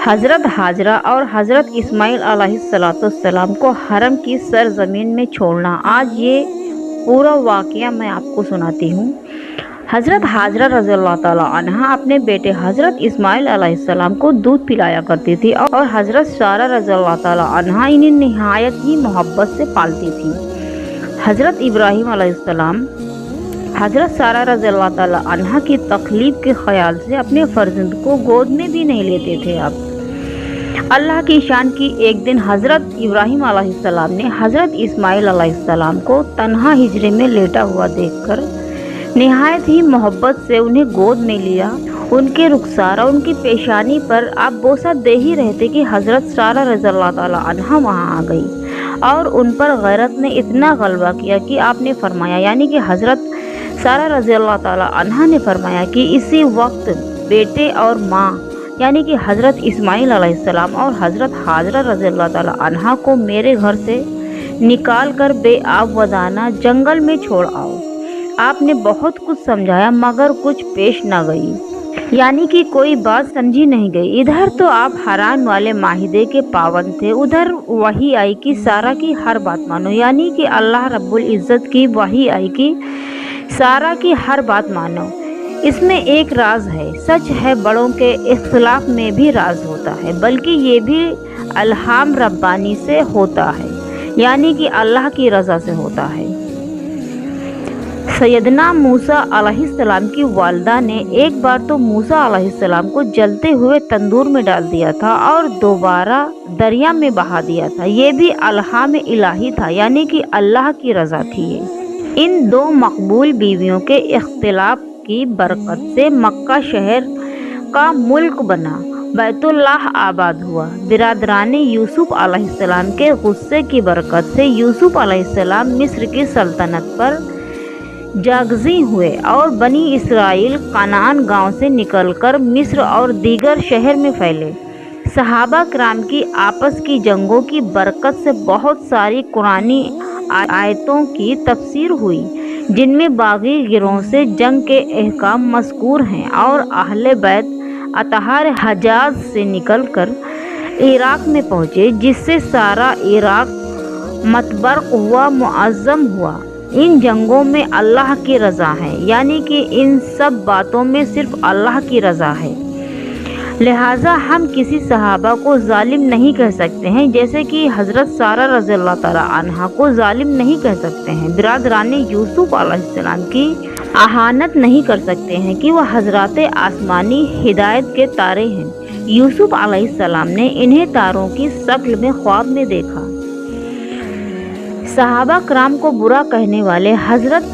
حضرت حاجرہ اور حضرت اسماعیل علیہ کو حرم کی سرزمین میں چھوڑنا۔ آج یہ پورا واقعہ میں آپ کو سناتی ہوں۔ حضرت حاجرہ رضی اللہ تعالیٰ عنہا اپنے بیٹے حضرت اسماعیل علیہ السلام کو دودھ پلایا کرتی تھی اور حضرت سارہ رضی اللہ تعالیٰ عنہا انہیں نہایت ہی محبت سے پالتی تھی۔ حضرت ابراہیم علیہ السلام حضرت سارہ رضی اللہ تعالیٰ عنہا کی تکلیف کے خیال سے اپنے فرزند کو گود میں بھی نہیں لیتے تھے۔ اب اللہ کی شان کی ایک دن حضرت ابراہیم علیہ السلام نے حضرت اسماعیل علیہ السلام کو تنہا ہجرے میں لیٹا ہوا دیکھ کر نہایت ہی محبت سے انہیں گود میں لیا۔ ان کے رخسار اور ان کی پیشانی پر آپ بوسہ دے ہی رہتے کہ حضرت سارہ رضی اللہ تعالیٰ عنہا وہاں آ گئی اور ان پر غیرت نے اتنا غلبہ کیا کہ آپ نے فرمایا، یعنی کہ حضرت سارہ رضی اللہ تعالیٰ عنہا نے فرمایا کہ اسی وقت بیٹے اور ماں یعنی کہ حضرت اسماعیل علیہ السلام اور حضرت حاجرہ رضی اللہ تعالیٰ عنہا کو میرے گھر سے نکال کر بے آب ودانہ جنگل میں چھوڑ آؤ۔ آپ نے بہت کچھ سمجھایا مگر کچھ پیش نہ گئی، یعنی کہ کوئی بات سمجھی نہیں گئی۔ ادھر تو آپ حرام والے معاہدے کے پابند تھے، ادھر وحی آئی کہ سارہ کی ہر بات مانو، یعنی کہ اللہ رب العزت کی وحی آئی کہ سارہ کی ہر بات مانو۔ اس میں ایک راز ہے، سچ ہے بڑوں کے اختلاف میں بھی راز ہوتا ہے، بلکہ یہ بھی الہام ربانی سے ہوتا ہے، یعنی کہ اللہ کی رضا سے ہوتا ہے۔ سیدنا موسیٰ علیہ السلام کی والدہ نے ایک بار تو موسیٰ علیہ السلام کو جلتے ہوئے تندور میں ڈال دیا تھا اور دوبارہ دریا میں بہا دیا تھا، یہ بھی الہام الہی تھا، یعنی کہ اللہ کی رضا تھی۔ ان دو مقبول بیویوں کے اختلاف کی برکت سے مکہ شہر کا ملک بنا، بیت اللہ آباد ہوا۔ برادران یوسف علیہ السلام کے غصے کی برکت سے یوسف علیہ السلام مصر کی سلطنت پر جاگزیں ہوئے اور بنی اسرائیل کنعان گاؤں سے نکل کر مصر اور دیگر شہر میں پھیلے۔ صحابہ کرام کی آپس کی جنگوں کی برکت سے بہت ساری قرآنی آیتوں کی تفسیر ہوئی، جن میں باغی گروہوں سے جنگ کے احکام مذکور ہیں، اور اہل بیت اطہار حجاز سے نکل کر عراق میں پہنچے، جس سے سارا عراق متبرق ہوا، معظم ہوا۔ ان جنگوں میں اللہ کی رضا ہے، یعنی کہ ان سب باتوں میں صرف اللہ کی رضا ہے، لہٰذا ہم کسی صحابہ کو ظالم نہیں کہہ سکتے ہیں، جیسے کہ حضرت سارہ رضی اللہ تعالیٰ عنہا کو ظالم نہیں کہہ سکتے ہیں۔ برادران یوسف علیہ السلام کی اہانت نہیں کر سکتے ہیں کہ وہ حضرات آسمانی ہدایت کے تارے ہیں۔ یوسف علیہ السلام نے انہیں تاروں کی شکل میں خواب میں دیکھا۔ صحابہ کرام کو برا کہنے والے حضرت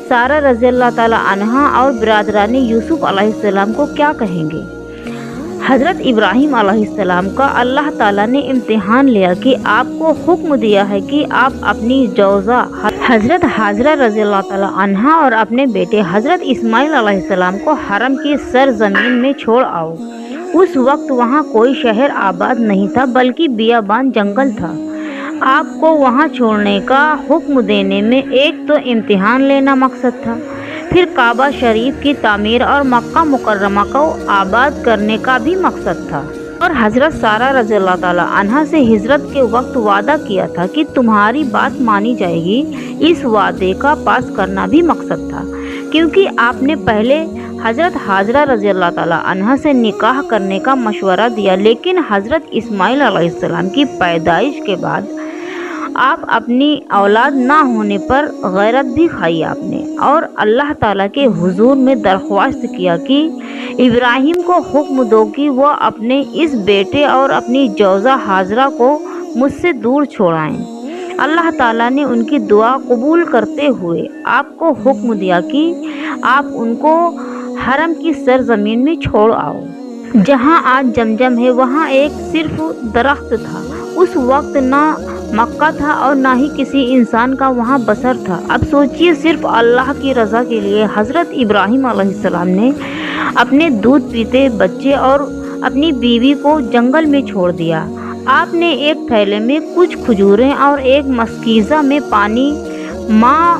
سارہ رضی اللہ تعالیٰ عنہا اور برادران یوسف علیہ السلام کو کیا کہیں گے؟ حضرت ابراہیم علیہ السلام کا اللہ تعالیٰ نے امتحان لیا کہ آپ کو حکم دیا ہے کہ آپ اپنی جوزہ حضرت حاجرہ رضی اللہ تعالیٰ عنہا اور اپنے بیٹے حضرت اسماعیل علیہ السلام کو حرم کی سرزمین میں چھوڑ آؤ۔ اس وقت وہاں کوئی شہر آباد نہیں تھا، بلکہ بیابان جنگل تھا۔ آپ کو وہاں چھوڑنے کا حکم دینے میں ایک تو امتحان لینا مقصد تھا، پھر کعبہ شریف کی تعمیر اور مکہ مکرمہ کو آباد کرنے کا بھی مقصد تھا، اور حضرت سارہ رضی اللہ تعالیٰ عنہا سے ہجرت کے وقت وعدہ کیا تھا کہ تمہاری بات مانی جائے گی۔ اس وعدے کا پاس کرنا بھی مقصد تھا، کیونکہ آپ نے پہلے حضرت حاجرہ رضی اللہ تعالیٰ عنہا سے نکاح کرنے کا مشورہ دیا، لیکن حضرت اسماعیل علیہ السلام کی پیدائش کے بعد آپ اپنی اولاد نہ ہونے پر غیرت بھی کھائی آپ نے، اور اللہ تعالیٰ کے حضور میں درخواست کیا کہ ابراہیم کو حکم دو کہ وہ اپنے اس بیٹے اور اپنی جوزہ حاجرہ کو مجھ سے دور چھوڑائیں۔ اللہ تعالیٰ نے ان کی دعا قبول کرتے ہوئے آپ کو حکم دیا کہ آپ ان کو حرم کی سرزمین میں چھوڑ آؤ۔ جہاں آج جمجم ہے وہاں ایک صرف درخت تھا۔ اس وقت نہ مکہ تھا اور نہ ہی کسی انسان کا وہاں بسر تھا۔ اب سوچئے، صرف اللہ کی رضا کے لیے حضرت ابراہیم علیہ السلام نے اپنے دودھ پیتے بچے اور اپنی بیوی کو جنگل میں چھوڑ دیا۔ آپ نے ایک تھیلے میں کچھ کھجوریں اور ایک مشکیزہ میں پانی ماں